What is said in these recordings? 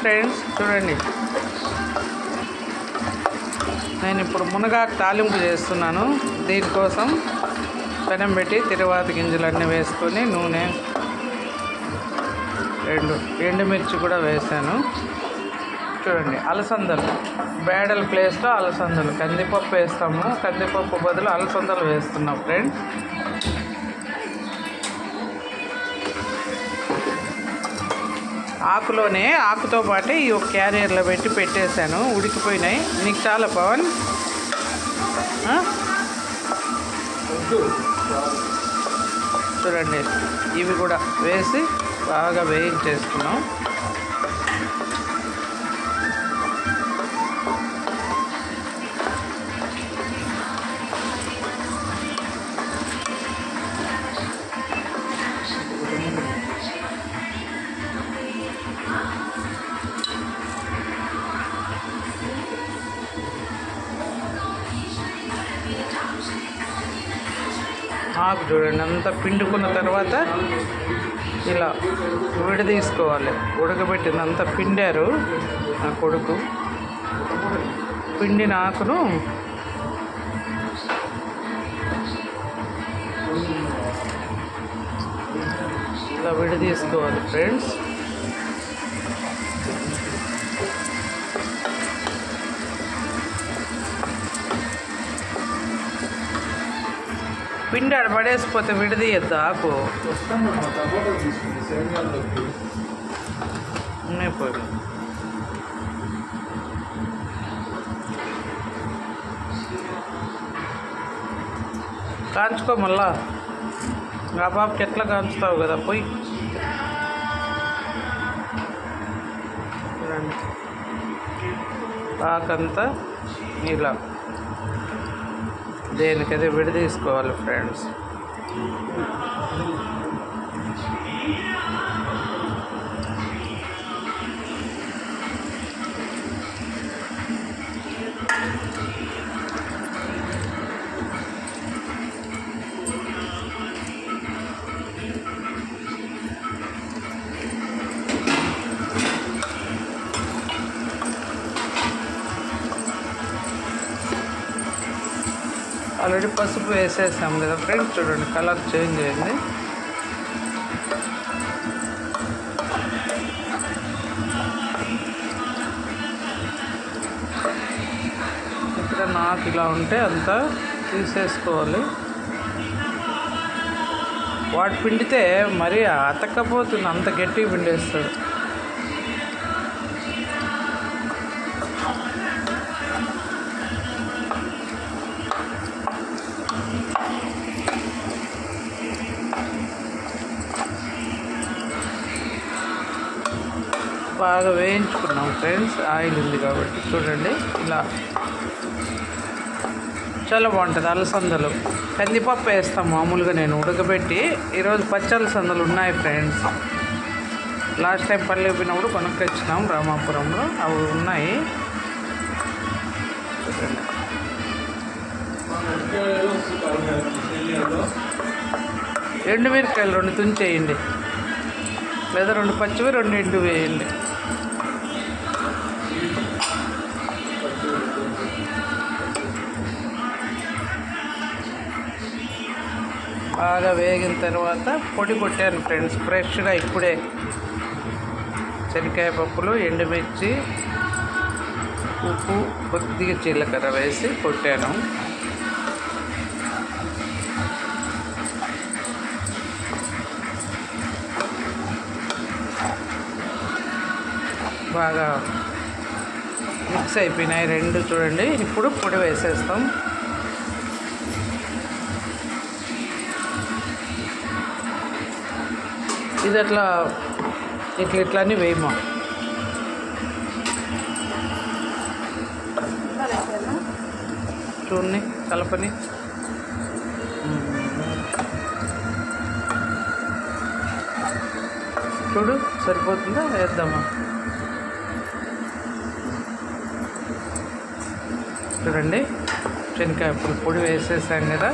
Friends చూడండి, నేను ఇప్పుడు మునగాకు తాలింపు చేస్తున్నాను. దీనికోసం పెనం పెట్టి తిరువాత గింజలన్నీ వేసుకొని నూనె, 2 ఎండుమిర్చి కూడా వేసాను. చూడండి, అలసందలు బేడల ప్లేస్లో అలసందలు, కందిపప్పు వేస్తాము, కందిపప్పు బదులు అలసందలు వేస్తున్నాం ఫ్రెండ్స్. ఆకుతో పాటు ఈ ఒక క్యారియర్లో పెట్టి పెట్టేశాను, ఉడికిపోయినాయి. నీకు చాలా పవన్ చూడండి, ఇవి కూడా వేసి బాగా వేయించేసుకున్నాం. ఆకు చూడండి, అంతా పిండుకున్న తర్వాత ఇలా విడదీసుకోవాలి. ఉడకబెట్టిందంతా పిండారు నా కొడుకు. పిండిన ఆకును ఇలా విడదీసుకోవాలి ఫ్రెండ్స్. పిండి ఆడ పడేసిపోతే విడదీయద్దు ఆకు. పోయి కాంచుకో, మళ్ళా ఆ బాబుకి ఎట్లా కాంచుతావు కదా పోయి. ఆకంతా ఇలా దేనికదే విడదీసుకోవాలి ఫ్రెండ్స్. ఆల్రెడీ పసుపు వేసేసాం కదా ఫ్రెండ్స్. చూడండి, కలర్ చేంజ్ అయింది. ఇక్కడ నాకు ఇలా ఉంటే అంతా తీసేసుకోవాలి. వాటి పిండితే మరీ అతక్కపోతుంది, అంత గట్టిగా పిండేస్తాడు. బాగా వేయించుకున్నాం ఫ్రెండ్స్, ఆయిల్ ఉంది కాబట్టి. చూడండి, ఇలా చాలా బాగుంటుంది. అలసందలు కందిపప్పు వేస్తాం మామూలుగా, నేను ఉడకబెట్టి. ఈరోజు పచ్చి అలసందలు ఉన్నాయి ఫ్రెండ్స్. లాస్ట్ టైం పల్లె పోయినప్పుడు కొనుక్కొచ్చినాం రామాపురంలో, అవి ఉన్నాయి. ఎండుమిరకాయలు 2 తుంచేయండి, లేదా 2 పచ్చివి 2 ఎండు వేయండి. బాగా వేగిన తర్వాత పొడి కొట్టాను ఫ్రెండ్స్ ఫ్రెష్గా. ఇప్పుడే శనక్కాయ పప్పులు, ఎండుమిర్చి, ఉప్పు, కొద్దిగా జీలకర్ర వేసి కొట్టాను. బాగా మిక్స్ అయిపోయినాయి 2. చూడండి, ఇప్పుడు పొడి వేసేస్తాం. ఇది ఇట్లని వేయమా. చూడండి, కలపని. చూడు, సరిపోతుందా? వేద్దామా? చూడండి, శనక్కాయ పొడి వేసేసాం కదా.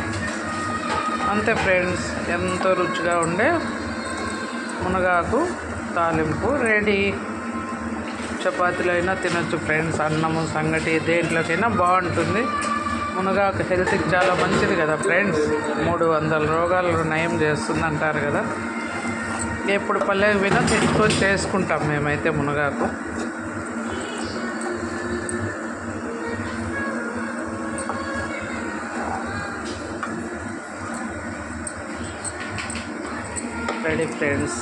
అంతే ఫ్రెండ్స్, ఎంతో రుచిగా ఉండే మునగాకు తాలింపు రెడీ. చపాతీలో అయినా తినొచ్చు ఫ్రెండ్స్. అన్నము సంగటి దేంట్లోకైనా బాగుంటుంది. మునగాకు హెల్త్కి చాలా మంచిది కదా ఫ్రెండ్స్. 300 రోగాలు నయం చేస్తుంది అంటారు కదా. ఎప్పుడు పల్లెకి పోయినా తెచ్చుకొని చేసుకుంటాం మేమైతే మునగాకు. Ready friends.